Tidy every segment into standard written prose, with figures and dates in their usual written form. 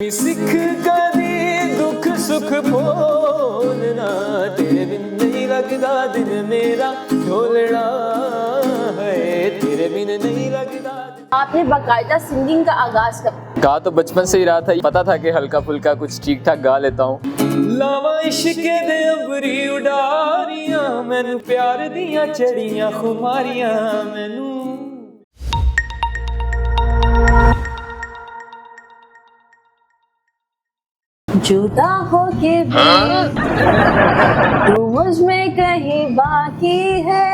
सिख कदी दुख सुख बोलना, तेरे बिन नहीं लगदा दिन मेरा ढोलना है, तेरे बिन नहीं लगदा। आपने बाकायदा सिंगिंग का आगाज कब? गा तो बचपन से ही रहा था, पता था कि हल्का फुल्का कुछ ठीक ठाक गा लेता हूँ। लावा इश्के दे अंबरी उडारियां, मैनू प्यार दियां चढ़ियां खुमारियां, मैनू जुदा हो के भी तू मुझ में कहीं बाकी है।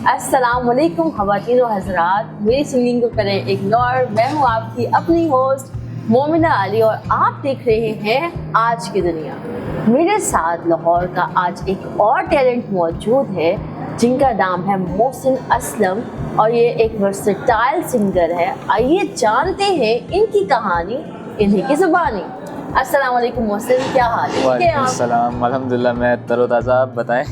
अस्सलाम वालेकुम ख़वातीन व हज़रात, मेरी सिंगिंग को करें इग्नोर। मैं हूँ आपकी अपनी होस्ट मोमिना अली और आप देख रहे हैं आज की दुनिया। मेरे साथ लाहौर का आज एक और टैलेंट मौजूद है जिनका नाम है मोहसिन असलम और ये एक वर्सेटाइल सिंगर है। आइए जानते हैं इनकी कहानी इन्हीं की ज़ुबानी। अस्सलाम वालेकुम मोहसिन, क्या हाल है? वालेकुम सलाम, अल्हम्दुलिल्लाह मैं तरोताज़ा। आप बताएं?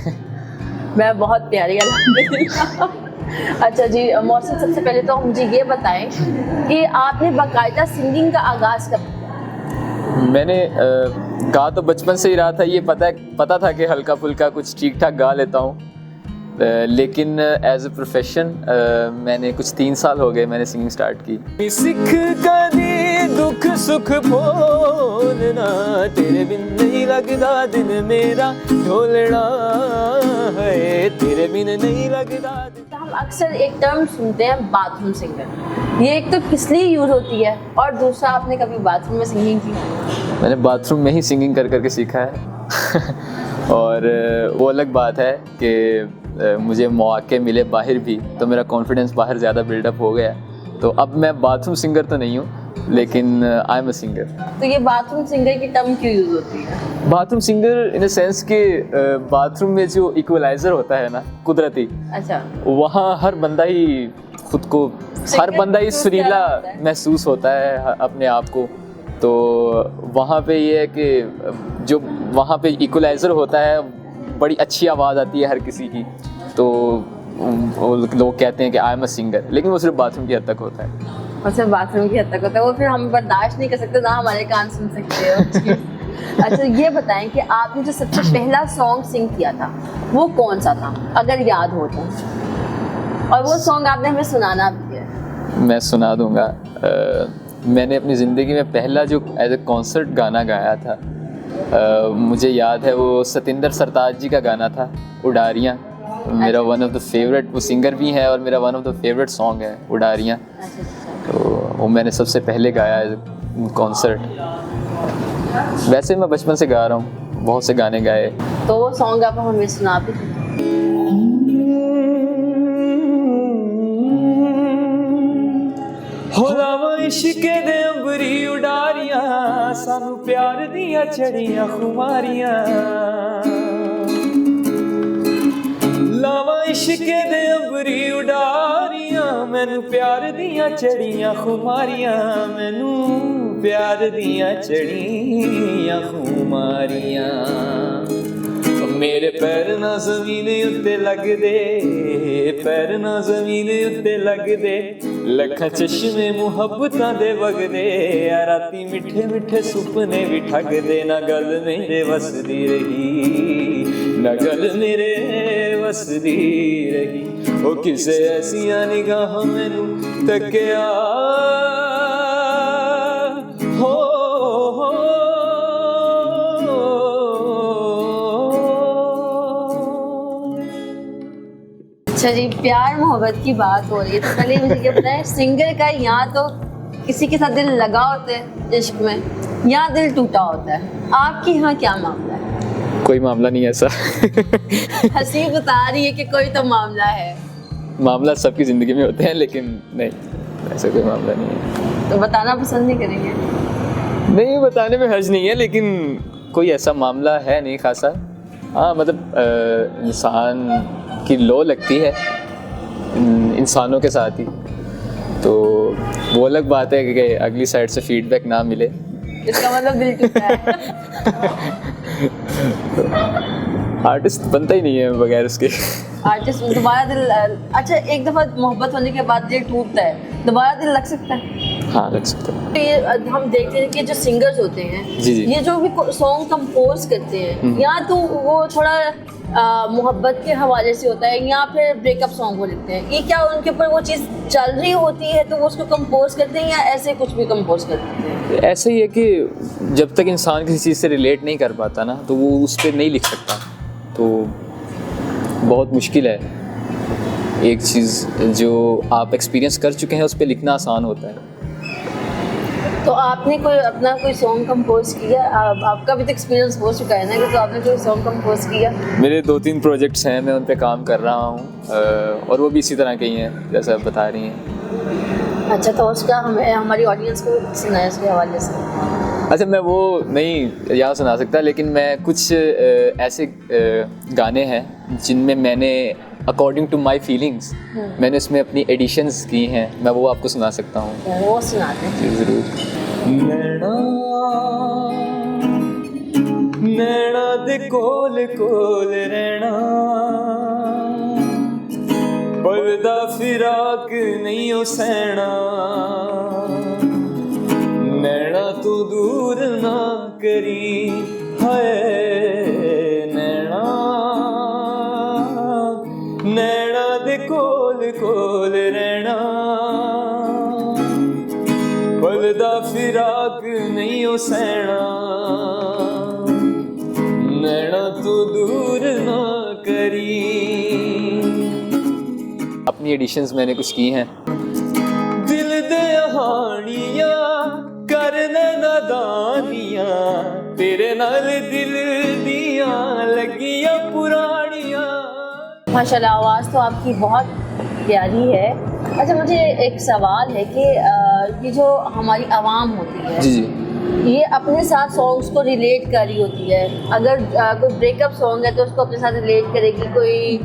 मैं बहुत प्यारी अल्हम्दुलिल्लाह। अच्छा जी मोहसिन, सबसे पहले तो मुझे ये बताएं कि आपने बाकायदा सिंगिंग का आगाज़ कब किया? मैंने गा तो बचपन से ही रहा था, ये पता था कि हल्का फुल्का कुछ ठीक ठाक गा लेता हूँ, लेकिन एज ए प्रोफेशन मैंने कुछ 3 साल हो गए मैंने सिंगिंग स्टार्ट की। सिख कदी दुख सुख बोलना, तेरे बिन नहीं लगदा दिन मेरा ढोलना है, तेरे बिन नहीं लगदा। तो हम अक्सर एक टर्म सुनते हैं बाथरूम सिंगर। ये एक तो किस लिए यूज़ होती है और दूसरा आपने कभी बाथरूम में सिंगिंग की? मैंने बाथरूम में ही सिंगिंग कर करके सीखा है और वो अलग बात है कि मुझे मौके मिले बाहर भी तो मेरा कॉन्फिडेंस बाहर ज़्यादा बिल्डअप हो गया। तो अब मैं बाथरूम सिंगर तो नहीं हूँ, लेकिन आई एम अ सिंगर। तो ये बाथरूम सिंगर की टर्म क्यों यूज़ होती है? Bathroom singer in the sense कि बाथरूम में जो इक्वलाइज़र होता है ना, कुदरती, अच्छा, वहाँ हर बंदा ही खुद को सुरीला महसूस होता है अपने आप को। तो वहाँ पे ये है कि जो वहाँ पे इक्वलाइज़र होता है, बड़ी अच्छी आवाज़ आती है हर किसी की, तो लोग कहते हैं कि आई एम अ सिंगर, लेकिन वो सिर्फ बाथरूम की हद तक होता है। और सिर्फ बाथरूम की हद तक होता है, वो फिर हम बर्दाश्त नहीं कर सकते, ना हमारे कान सुन सकते हो। अच्छा ये बताएं कि आपने जो सबसे पहला सॉन्ग सिंग किया था वो कौन सा था, अगर याद हो तो, और वो सॉन्ग आपने हमें सुनाना भी है। मैं सुना दूंगा। मैंने अपनी ज़िंदगी में पहला जो एज ए कॉन्सर्ट गाना गाया था, मुझे याद है वो सतिंदर सरताज जी का गाना था, उडारियाँ। मेरा वन ऑफ द फेवरेट, वो सिंगर भी है और मेरा one of the favourite song है उडारियाँ। तो वो मैंने सबसे पहले गाया है कॉन्सर्ट। वैसे मैं बचपन से गा रहा हूँ, बहुत से गाने गाए। तो वो सॉन्ग आप हमें सुना भी। लावा इश्के दे अंबरी उडारियां, सानू प्यार दियां चढ़ियां खुमारियां। लावा इश्के दे अंबरी उडारियां, मैनू प्यार दियां चढ़ियां खुमारियां, मैनू प्यार दियां चढ़ियां खुमारियां। मेरे पैर ना ज़मीन उत्ते लगदे, पैर ना ज़मीन उत्ते लगदे, लखां चश्मे मुहब्बतां दे वगदे, राती मिठे मिठे सुपने भी ठगदे, ना गल मेरे वसदी रही, ना गल मेरे वसदी रही। ओ किसे ऐसियां निगाहां मैनू तक्या हो। अच्छा जी, प्यार मोहब्बत की बात हो रही है, तो पहले मुझे ये बताएं, सिंगर का यहाँ तो किसी के साथ दिल लगा होता है इश्क में, या दिल टूटा होता है, आपके यहाँ क्या मामला है? कोई मामला नहीं है ऐसा। हंसी बता रही है कि कोई तो मामला है। मामला सबकी ज़िंदगी में होते हैं, लेकिन नहीं, ऐसा कोई मामला नहीं है। तो बताना पसंद नहीं करेंगे? नहीं, बताने में हर्ज नहीं है, लेकिन कोई ऐसा मामला है नहीं खासा। हाँ, मतलब इंसान की लो लगती है इंसानों के साथ ही, तो वो अलग बात है कि अगली साइड से फीडबैक ना मिले, इसका मतलब दिल टूटा है। आर्टिस्ट बनता ही नहीं है बगैर उसके। आर्टिस्ट दोबारा दिल, अच्छा एक दफ़ा मोहब्बत होने के बाद दिल टूटता है, दोबारा दिल लग सकता है? हाँ लग सकता है। तो ये हम देखते हैं कि जो सिंगर्स होते हैं, जी, जी। ये जो भी सॉन्ग कंपोज करते हैं, या तो वो थोड़ा मोहब्बत के हवाले से होता है या फिर ब्रेकअप सॉन्ग वो लिखते हैं, ये क्या उनके ऊपर वो चीज़ चल रही होती है तो वो उसको कंपोज करते हैं, या ऐसे कुछ भी कंपोज करते हैं? ऐसा ही है कि जब तक इंसान किसी चीज़ से रिलेट नहीं कर पाता ना, तो वो उस पर नहीं लिख सकता। तो बहुत मुश्किल है, एक चीज़ जो आप एक्सपीरियंस कर चुके हैं उस पर लिखना आसान होता है। तो आपने कोई सॉन्ग कंपोज किया? आपका भी तो एक्सपीरियंस हो चुका है ना, कि तो आपने कोई सॉन्ग कंपोज किया? मेरे 2-3 प्रोजेक्ट्स हैं, मैं उन पे काम कर रहा हूँ, और वो भी इसी तरह के ही हैं जैसा आप बता रही हैं। अच्छा, तो उसका हमारी ऑडियंस को सुनाया उसके हवाले से। अच्छा, मैं वो नहीं यहाँ सुना सकता, लेकिन मैं कुछ ऐसे गाने हैं जिनमें मैंने अकॉर्डिंग टू माई फीलिंग्स मैंने उसमें अपनी एडिशंस की हैं, मैं वो आपको सुना सकता हूँ। वो सुनाते हैं। जी ज़रूर। नैना दे कोल कोल रहना, पर्दा फिराक नहीं हो सहना, नैना तू दूर ना करी है नैना, नैना दे कोल कोल रहना, पर्दा फिराक नहीं हो सहना, नैना तू दूर ना करी। अपनी एडिशंस मैंने कुछ की हैं। दिल दे हानियां करने नादानियां, तेरे नाल दिल दियां लगियां पुरानियां। माशाल्लाह, आवाज़ तो आपकी बहुत प्यारी है। अच्छा, मुझे एक सवाल है कि ये जो हमारी आवाम होती है, जी जी। ये अपने साथ सॉन्ग्स को रिलेट कर रही होती है। अगर कोई ब्रेकअप सॉन्ग है तो उसको अपने साथ रिलेट करेगी, कोई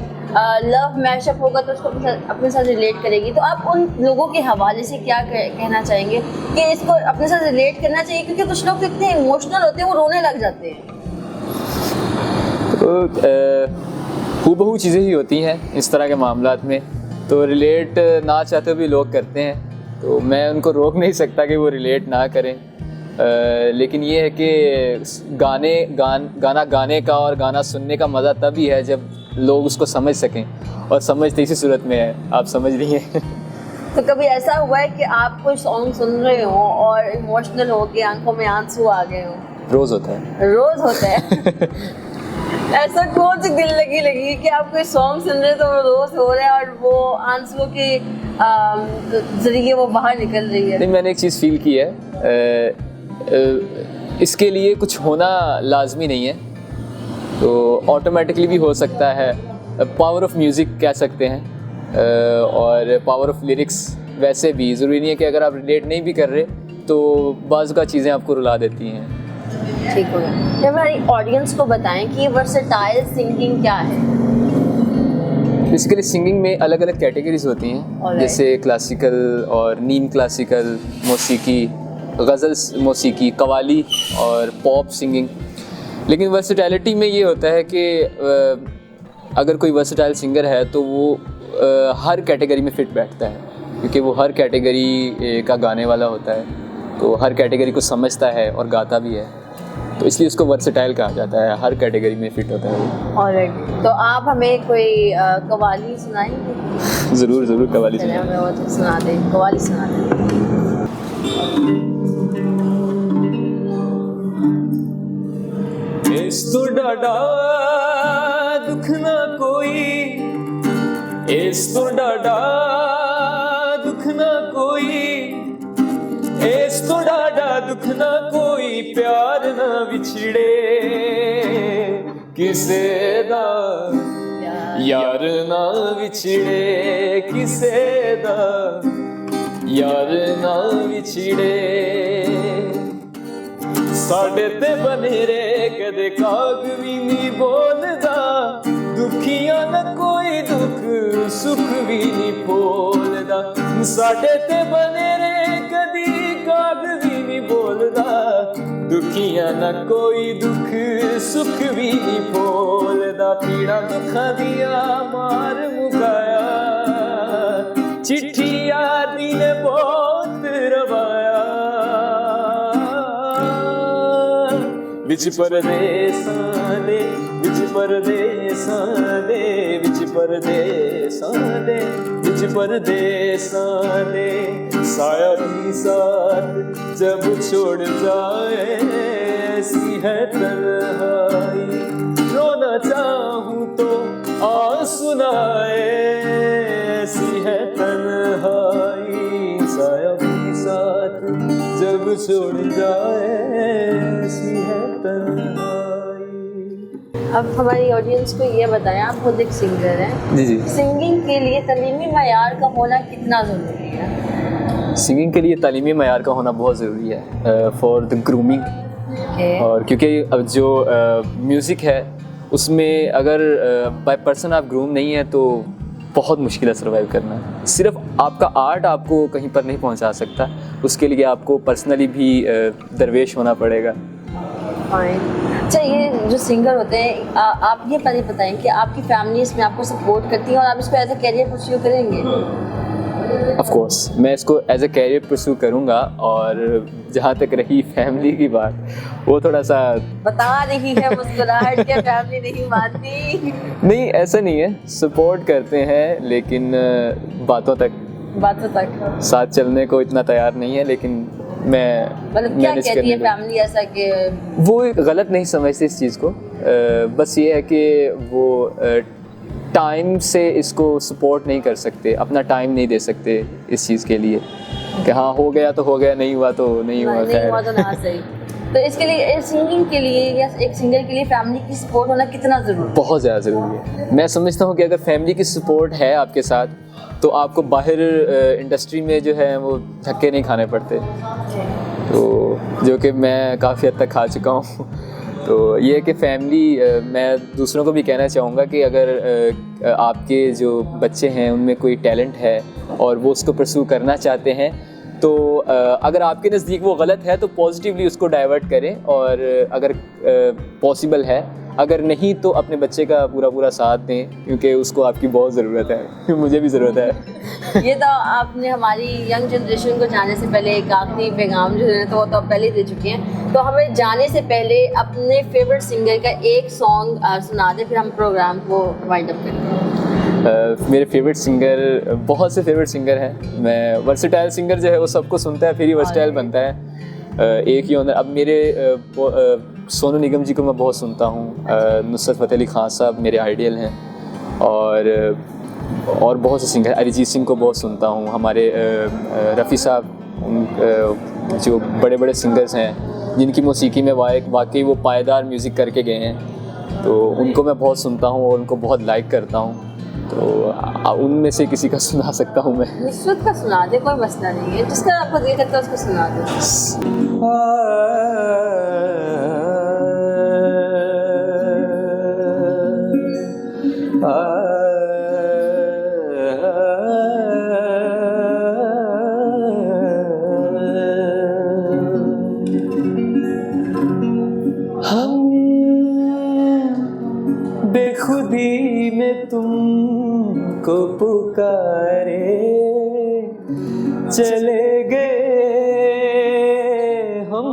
लव मैशअप होगा तो उसको अपने साथ रिलेट करेगी। तो आप उन लोगों के हवाले से क्या कहना चाहेंगे कि इसको अपने साथ रिलेट करना चाहिए? क्योंकि कुछ लोग इतने इमोशनल होते हैं, वो रोने लग जाते हैं। तो हूबहू चीज़ें ही होती हैं इस तरह के मामलात में, तो रिलेट ना चाहते भी लोग करते हैं, तो मैं उनको रोक नहीं सकता कि वो रिलेट ना करें। लेकिन ये है कि गाना गाने का और गाना सुनने का मज़ा तभी है जब लोग उसको समझ सकें, और समझते इसी सूरत में है, आप समझ रही हैं। तो कभी ऐसा हुआ है कि आप कोई सॉन्ग सुन रहे हो और इमोशनल हो के आंखों में आंसू आ गए हो? रोज़ होता है। रोज होता है। ऐसा कौन सी दिल लगी कि आप कोई सॉन्ग सुन रहे हो तो वो रोज हो रहा है और वो आंसुओं के जरिए वो बाहर निकल रही है? नहीं, मैंने एक चीज़ फील की है, इसके लिए कुछ होना लाजमी नहीं है, तो ऑटोमेटिकली भी हो सकता है। पावर ऑफ म्यूज़िक कह सकते हैं, और पावर ऑफ लिरिक्स वैसे भी ज़रूरी नहीं है कि अगर आप रिलेट नहीं भी कर रहे तो बाज़ का चीज़ें आपको रुला देती हैं। ठीक हो गया। जब हमारी ऑडियंस को बताएं कि वर्सेटाइल सिंगिंग क्या है। बेसिकली सिंगिंग में अलग अलग कैटेगरीज होती हैं, Alright. जैसे क्लासिकल और नीम क्लासिकल मौसीकी, गज़ल मौसीकी, कवाली और पॉप सिंगिंग। लेकिन वर्सेटैलिटी में ये होता है कि अगर कोई वर्सेटाइल सिंगर है तो वो हर कैटेगरी में फिट बैठता है, क्योंकि वो हर कैटेगरी का गाने वाला होता है, तो हर कैटेगरी को समझता है और गाता भी है, तो इसलिए उसको वर्सेटाइल कहा जाता है, हर कैटेगरी में फिट होता है वो। ऑलराइट, तो आप हमें कोई कवाली सुनाएंगे? ज़रूर ज़रूर, कवाली चलिए, सुनाएं। हमें वो तो सुना दें, कवाली सुना दें। इस तो डाडा दुख ना कोई, इस तो डाडा दुख ना कोई, इस तो डाडा दुख ना कोई, प्यार ना विछड़े किसे दा, यार ना विछड़े किसे दा, यार ना विछड़े। साडे ते बनेरे कदे काग भी नहीं बोलदा, दुखियां न कोई दुख सुख भी नहीं बोलदा। साडे ते बनेरे कदी काग भी नहीं बोलदा, दुखियां न कोई दुख सुख भी नहीं बोलदा। पीड़ा दुखा दिया मार मुकाया, चिट्ठी यादी ने विच परदेसां दे विच परदेसां दे विच परदेसां दे विच परदेसां दे साया भी साथ जब छोड़ जाए ऐसी है तन्हाई रोना चाहूं तो आ सुनाए ऐसी है तन्हाई साया भी साथ जब छोड़ जाए ऐसी है तन्हाई। अब हमारी ऑडियंस को ये बताएं, आप खुद एक सिंगर हैं, जी जी। सिंगिंग के लिए तालीमी मयार का होना कितना ज़रूरी है? सिंगिंग के लिए तालीमी मयार का होना बहुत ज़रूरी है फॉर द ग्रूमिंग। और क्योंकि अब जो म्यूज़िक है उसमें अगर बाय पर्सन आप ग्रूम नहीं है तो बहुत मुश्किल है सर्वाइव करना। सिर्फ आपका आर्ट आपको कहीं पर नहीं पहुंचा सकता, उसके लिए आपको पर्सनली भी दरवेश होना पड़ेगा। अच्छा, ये जो सिंगर होते हैं आप ये पहले बताएं कि आपकी फैमिली इसमें आपको सपोर्ट करती है और आप इसको एज अ कैरियर परस्यू करेंगे? ऑफ कोर्स मैं इसको एज अ कैरियर परस्यू करूँगा। और जहाँ तक रही फैमिली की बात, वो थोड़ा सा बता रही है मुस्कुराहट के फैमिली नहीं मानती। नहीं, ऐसा नहीं है, सपोर्ट करते हैं लेकिन बातों तक साथ चलने को इतना तैयार नहीं है। लेकिन मैं मतलब क्या कहती है फैमिली ऐसा कि वो गलत नहीं समझते इस चीज़ को, बस ये है कि वो टाइम से इसको सपोर्ट नहीं कर सकते, अपना टाइम नहीं दे सकते इस चीज़ के लिए कि हाँ हो गया तो हो गया, नहीं हुआ तो नहीं हुआ, नहीं हुआ तो ना सही। तो इसके लिए सिंगिंग के लिए या एक सिंगर के लिए फैमिली की सपोर्ट होना कितना ज़रूरी है? बहुत ज़्यादा ज़रूरी है। मैं समझता हूँ कि अगर फैमिली की सपोर्ट है आपके साथ तो आपको बाहर इंडस्ट्री में जो है वो धक्के नहीं खाने पड़ते, तो जो कि मैं काफ़ी हद तक खा चुका हूँ। तो ये है कि फैमिली, मैं दूसरों को भी कहना चाहूँगा कि अगर आपके जो बच्चे हैं उनमें कोई टैलेंट है और वो उसको परस्यू करना चाहते हैं तो अगर आपके नज़दीक वो गलत है तो पॉजिटिवली उसको डाइवर्ट करें, और अगर पॉसिबल है, अगर नहीं तो अपने बच्चे का पूरा साथ दें क्योंकि उसको आपकी बहुत ज़रूरत है, मुझे भी ज़रूरत है। ये तो आपने हमारी यंग जनरेशन को जाने से पहले एक आखिरी पैगाम जो है तो वो तो पहले दे चुके हैं। तो हमें जाने से पहले अपने फेवरेट सिंगर का एक सॉन्ग सुना दें, फिर हम प्रोग्राम को वाइंड अप करते हैं। मेरे फेवरेट सिंगर, बहुत से फेवरेट सिंगर हैं। मैं वर्सेटाइल सिंगर जो है वो सबको सुनता है, फिर ही वर्सेटाइल बनता है। एक ही ऑनर, अब मेरे सोनू निगम जी को मैं बहुत सुनता हूँ, नुसरत फ़तेह अली खान साहब मेरे आइडियल हैं, और बहुत से सिंगर, अरिजीत सिंह को बहुत सुनता हूँ, हमारे रफ़ी साहब जो बड़े बड़े सिंगर्स हैं जिनकी मौसीकी में वाकई वो पायदार म्यूज़िक करके गए हैं, तो उनको मैं बहुत सुनता हूँ और उनको बहुत लाइक करता हूँ। तो उनमें से किसी का सुना सकता हूँ मैं। नुसरत का सुना दे, कोई मसला नहीं है, जिसका आपको दिल करता है उसको सुना दे। हम बेखुदी में तुमको पुकारे चले गए, हम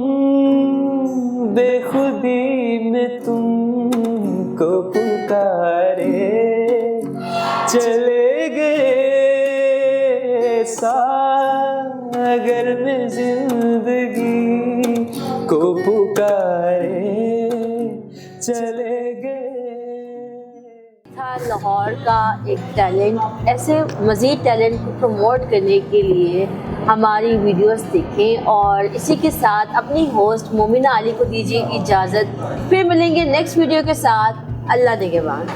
बेखुदी में तुमको पुकारे चले गए, सागर में जिंदगी को पुकारे चले गए। था लाहौर का एक टैलेंट। ऐसे मज़ीद टैलेंट को प्रमोट करने के लिए हमारी वीडियोस देखें, और इसी के साथ अपनी होस्ट मोमिना अली को दीजिए इजाज़त। फिर मिलेंगे नेक्स्ट वीडियो के साथ। अल्लाह निगहबान।